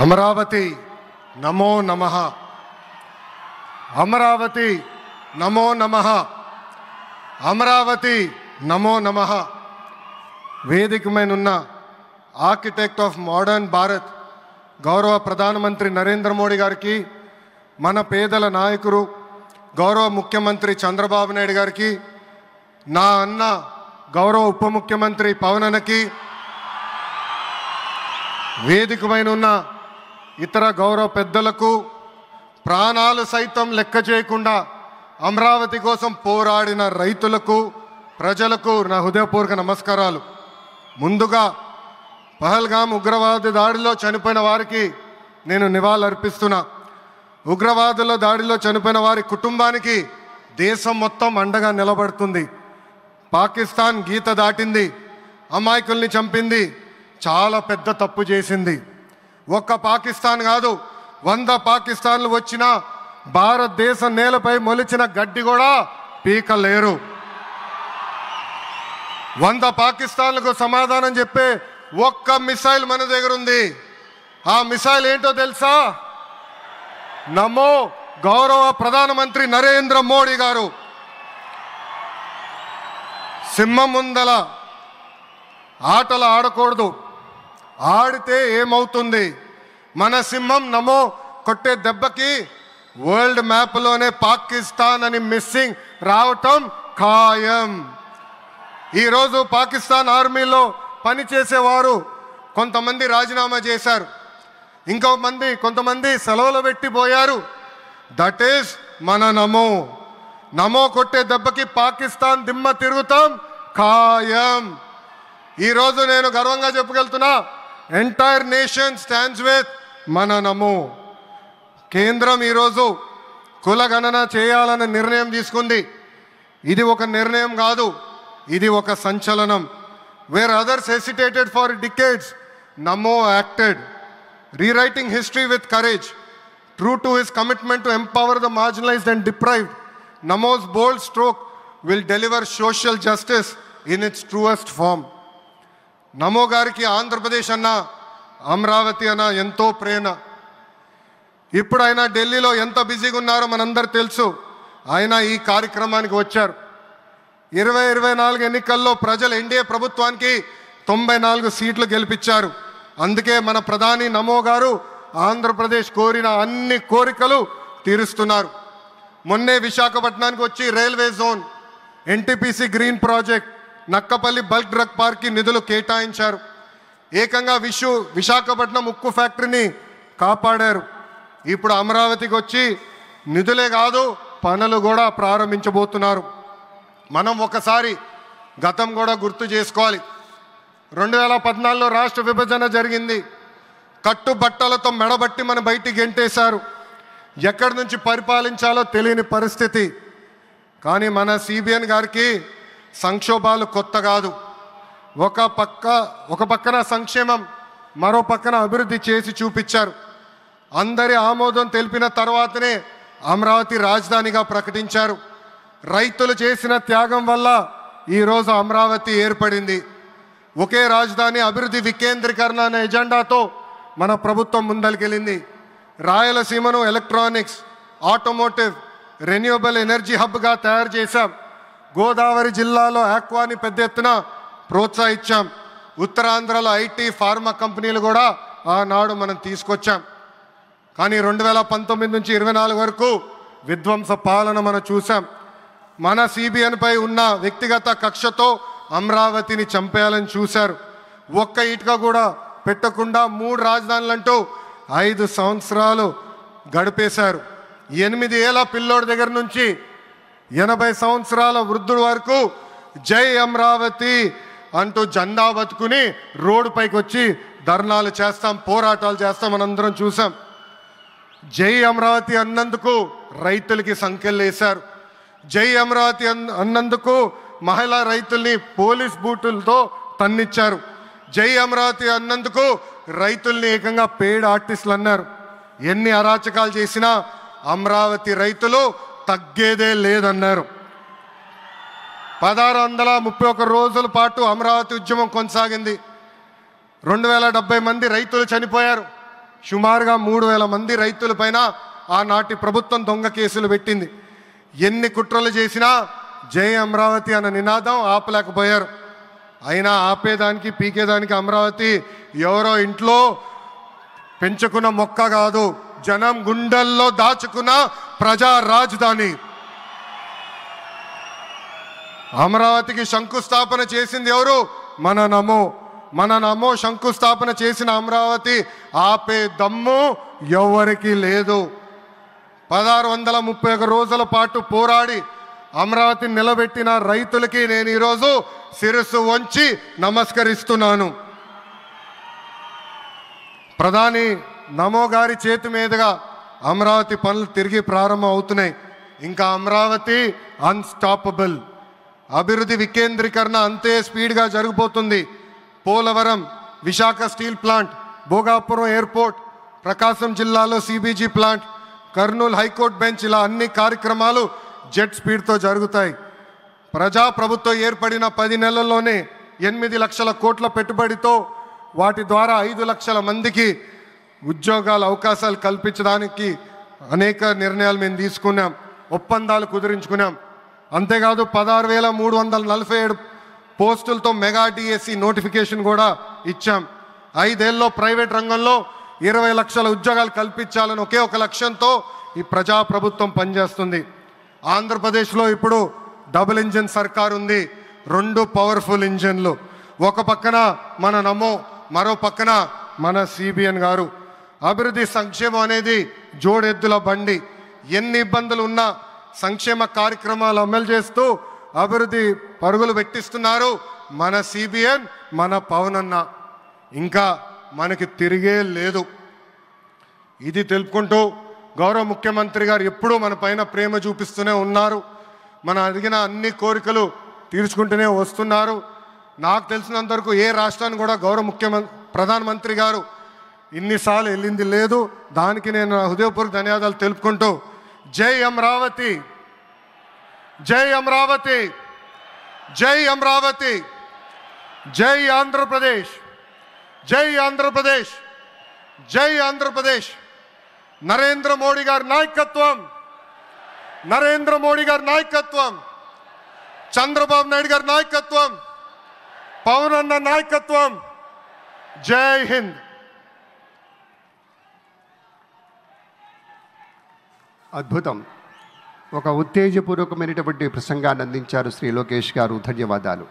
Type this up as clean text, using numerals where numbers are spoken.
అమరావతి నమో నమః. అమరావతి నమో నమః. అమరావతి నమో నమః. వేదిక మీద ఆర్కిటెక్ట్ ఆఫ్ మోడర్న్ భారత్ గౌరవ ప్రధానమంత్రి నరేంద్ర మోడీ గారికి, మన పేదల నాయకుడు గౌరవ ముఖ్యమంత్రి చంద్రబాబు నాయుడు గారికి, నా అన్న గౌరవ ఉప ముఖ్యమంత్రి పవన్ అన్నకి, వేదిక మీద ఇతర గౌరవ పెద్దలకు, ప్రాణాలు సైతం లెక్క చేయకుండా అమరావతి కోసం పోరాడిన రైతులకు, ప్రజలకు నా హృదయపూర్వక నమస్కారాలు. ముందుగా పహల్గాం ఉగ్రవాద దాడిలో చనిపోయిన వారికి నేను నివాళులర్పిస్తున్నా. ఉగ్రవాదుల దాడిలో చనిపోయిన వారి కుటుంబానికి దేశం మొత్తం అండగా నిలబడుతుంది. పాకిస్తాన్ గీత దాటింది, అమాయకుల్ని చంపింది, చాలా పెద్ద తప్పు చేసింది. ఒక్క పాకిస్తాన్ కాదు, 100 పాకిస్తాన్లు వచ్చినా భారతదేశం నేలపై మొలిచిన గడ్డి కూడా పీకలేరు. 100 పాకిస్తాన్లకు సమాధానం చెప్పే ఒక్క మిసైల్ మన దగ్గర ఉంది. ఆ మిసైల్ ఏంటో తెలుసా? నమో గౌరవ ప్రధానమంత్రి నరేంద్ర మోడీ గారు. సింహం ముందల ఆటలు ఆడకూడదు, ఆడితే ఏమవుతుంది? మన సింహం నమో కొట్టే దెబ్బకి వరల్డ్ మ్యాప్లోనే పాకిస్తాన్ అని మిస్సింగ్ రావటం ఖాయం. ఈరోజు పాకిస్తాన్ ఆర్మీలో పనిచేసేవారు కొంతమంది రాజీనామా చేశారు, కొంతమంది సెలవులు పెట్టిపోయారు. దట్ ఈస్ మన నమో. నమో కొట్టే దెబ్బకి పాకిస్తాన్ దిమ్మ తిరుగుతాం ఖాయం. ఈరోజు నేను గర్వంగా చెప్పగలుగుతున్నా, ఎంటైర్ నేషన్ స్టాండ్స్ విత్ మన నమో. కేంద్రం ఈరోజు కులగణన చేయాలనే నిర్ణయం తీసుకుంది. ఇది ఒక నిర్ణయం కాదు, ఇది ఒక సంచలనం. Wear others hesitated for decades, Namo acted, rewriting history with courage. True to his commitment to empower the marginalized and deprived, Namo's bold stroke will deliver social justice in its truest form. నమో గారికి ఆంధ్రప్రదేశ్ అన్న, అమరావతి అన్న ఎంతో ప్రేమ. ఇప్పుడు ఆయన ఢిల్లీలో ఎంత బిజీగా ఉన్నారో మనందరూ తెలుసు. ఆయన ఈ కార్యక్రమానికి వచ్చారు. 2024 ఎన్నికల్లో ప్రజలు ఎన్డీఏ ప్రభుత్వానికి 94 సీట్లు గెలిపించారు. అందుకే మన ప్రధాని నమో గారు ఆంధ్రప్రదేశ్ కోరిన అన్ని కోరికలు తీరుస్తున్నారు. మొన్నే విశాఖపట్నానికి వచ్చి railway zone, NTPC green project, Nakkapalli bulk drug పార్క్కి నిధులు కేటాయించారు. ఏకంగా విశాఖపట్నం ఉక్కు ఫ్యాక్టరీని కాపాడారు. ఇప్పుడు అమరావతికి వచ్చి నిధులే కాదు పనులు కూడా ప్రారంభించబోతున్నారు. మనం ఒకసారి గతం కూడా గుర్తు చేసుకోవాలి. 2014లో రాష్ట్ర విభజన జరిగింది. కట్టుబట్టలతో మెడబట్టి మన బయటికి గెంటేశారు. ఎక్కడి నుంచి పరిపాలించాలో తెలియని పరిస్థితి. కానీ మన సిబిఎన్ గారికి సంక్షోభాలు కొత్త కాదు. ఒక పక్కన సంక్షేమం, మరో పక్కన అభివృద్ధి చేసి చూపించారు. అందరి ఆమోదం తెలిపిన తర్వాతనే అమరావతి రాజధానిగా ప్రకటించారు. రైతులు చేసిన త్యాగం వల్ల ఈరోజు అమరావతి ఏర్పడింది. ఒకే రాజధాని, అభివృద్ధి వికేంద్రీకరణ అనే ఎజెండాతో మన ప్రభుత్వం ముందరికెళ్ళింది. రాయలసీమను ఎలక్ట్రానిక్స్, ఆటోమోటివ్, రెన్యూవబుల్ ఎనర్జీ హబ్గా తయారు చేశాం. గోదావరి జిల్లాలో ఆక్వాని పెద్ద ఎత్తున ప్రోత్సహించాం. ఉత్తరాంధ్రలో ఐటీ, ఫార్మా కంపెనీలు కూడా ఆనాడు మనం తీసుకొచ్చాం. కానీ 2019 నుంచి 24 వరకు విధ్వంస పాలన మనం చూసాం. మన సిబిఎన్పై ఉన్న వ్యక్తిగత కక్షతో అమరావతిని చంపేయాలని చూశారు. ఒక్క ఇటుక కూడా పెట్టకుండా 3 రాజధానులంటూ 5 సంవత్సరాలు గడిపేశారు. 8 ఏళ్ల పిల్లోడి దగ్గర నుంచి 80 సంవత్సరాల వృద్ధుడి వరకు జై అమరావతి అంటూ జెండా బతుకుని రోడ్డు పైకి వచ్చి ధర్నాలు చేస్తాం, పోరాటాలు చేస్తాం, మనందరం చూసాం. జై అమరావతి అన్నందుకు రైతులకి సంఖ్యలు వేశారు. జై అమరావతి అన్నందుకు మహిళా రైతుల్ని పోలీస్ బూటులతో తన్నిచ్చారు. జై అమరావతి అన్నందుకు రైతుల్ని ఏకంగా పెయిడ్ ఆర్టిస్టులు అన్నారు. ఎన్ని అరాచకాలు చేసినా అమరావతి రైతులు తగ్గేదే లేదన్నారు. 1631 రోజుల పాటు అమరావతి ఉద్యమం కొనసాగింది. 2070 మంది రైతులు చనిపోయారు. సుమారుగా 3,000 మంది రైతులపైన ఆనాటి ప్రభుత్వం దొంగ కేసులు పెట్టింది. ఎన్ని కుట్రలు చేసినా జై అమరావతి అన్న నినాదం ఆపలేకపోయారు. అయినా ఆపేదానికి పీకేదానికి అమరావతి ఎవరో ఇంట్లో పెంచుకున్న మొక్క కాదు, జనం గుండెల్లో దాచుకున్న ప్రజా రాజధాని. అమరావతికి శంకుస్థాపన చేసింది ఎవరు? మన నమో శంకుస్థాపన చేసిన అమరావతి ఆపే దమ్ము ఎవరికి లేదు. 1631 రోజుల పాటు పోరాడి అమరావతిని నిలబెట్టిన రైతులకి నేను ఈరోజు శిరస్సు వంచి నమస్కరిస్తున్నాను. ప్రధాని నమో గారి చేతి మీదుగా అమరావతి పనులు తిరిగి ప్రారంభం అవుతున్నాయి. ఇంకా అమరావతి అన్స్టాపబుల్. అభివృద్ధి వికేంద్రీకరణ అంతే స్పీడ్గా జరిగిపోతుంది. Polavaram, Visakha steel plant, Bhogapuram airport, Prakasam జిల్లాలో CBG plant, Kurnool high court bench, ఇలా అన్ని కార్యక్రమాలు జెట్ స్పీడ్తో జరుగుతాయి. ప్రజాప్రభుత్వం ఏర్పడిన 10 నెలల్లోనే 8 లక్షల కోట్ల పెట్టుబడితో వాటి ద్వారా 5 లక్షల మందికి ఉద్యోగాల అవకాశాలు కల్పించడానికి అనేక నిర్ణయాలు మేము తీసుకున్నాం, ఒప్పందాలు కుదిరించుకున్నాం. అంతేకాదు 16,347 పోస్టులతో మెగా డిఎస్సి నోటిఫికేషన్ కూడా ఇచ్చాం. 5 ఏళ్ళలో ప్రైవేట్ రంగంలో 20 లక్షల ఉద్యోగాలు కల్పించాలని ఒకే ఒక లక్ష్యంతో ఈ ప్రజాప్రభుత్వం పనిచేస్తుంది. ఆంధ్రప్రదేశ్లో ఇప్పుడు డబుల్ ఇంజిన్ సర్కార్ ఉంది. 2 పవర్ఫుల్ ఇంజిన్లు. ఒక పక్కన మన నమో, మరో పక్కన మన సిబిఎన్ గారు. అభివృద్ధి సంక్షేమం అనేది జోడెద్దుల బండి. ఎన్ని ఇబ్బందులు ఉన్నా సంక్షేమ కార్యక్రమాలు అమలు చేస్తూ అభివృద్ధి పరుగులు పెట్టిస్తున్నారు మన సిబిఎన్, మన పవన్ అన్న. ఇంకా మనకి తిరిగే లేదు. ఇది తెలుపుకుంటూ గౌరవ ముఖ్యమంత్రి గారు ఎప్పుడూ మన పైన ప్రేమ చూపిస్తూనే ఉన్నారు. మనం అడిగిన అన్ని కోరికలు తీర్చుకుంటూనే వస్తున్నారు. నాకు తెలిసినంత వరకు ఏ రాష్ట్రాన్ని కూడా గౌరవ ప్రధానమంత్రి గారు ఇన్నిసార్లు వెళ్ళింది లేదు. దానికి నేను హృదయపూర్వక ధన్యవాదాలు తెలుపుకుంటూ జై అమరావతి, జై అమరావతి, జై అమరావతి, జై ఆంధ్రప్రదేశ్, జై ఆంధ్రప్రదేశ్, జై ఆంధ్రప్రదేశ్. నరేంద్ర మోడీ గారి నాయకత్వం, నరేంద్ర మోడీ గారి నాయకత్వం, చంద్రబాబు నాయుడు గారి నాయకత్వం, పవన్ అన్న నాయకత్వం. జై హింద్. అద్భుతం. ఒక ఉత్తేజపూర్వకమైనటువంటి ప్రసంగాన్ని అందించారు శ్రీ లోకేష్ గారు. ధన్యవాదాలు.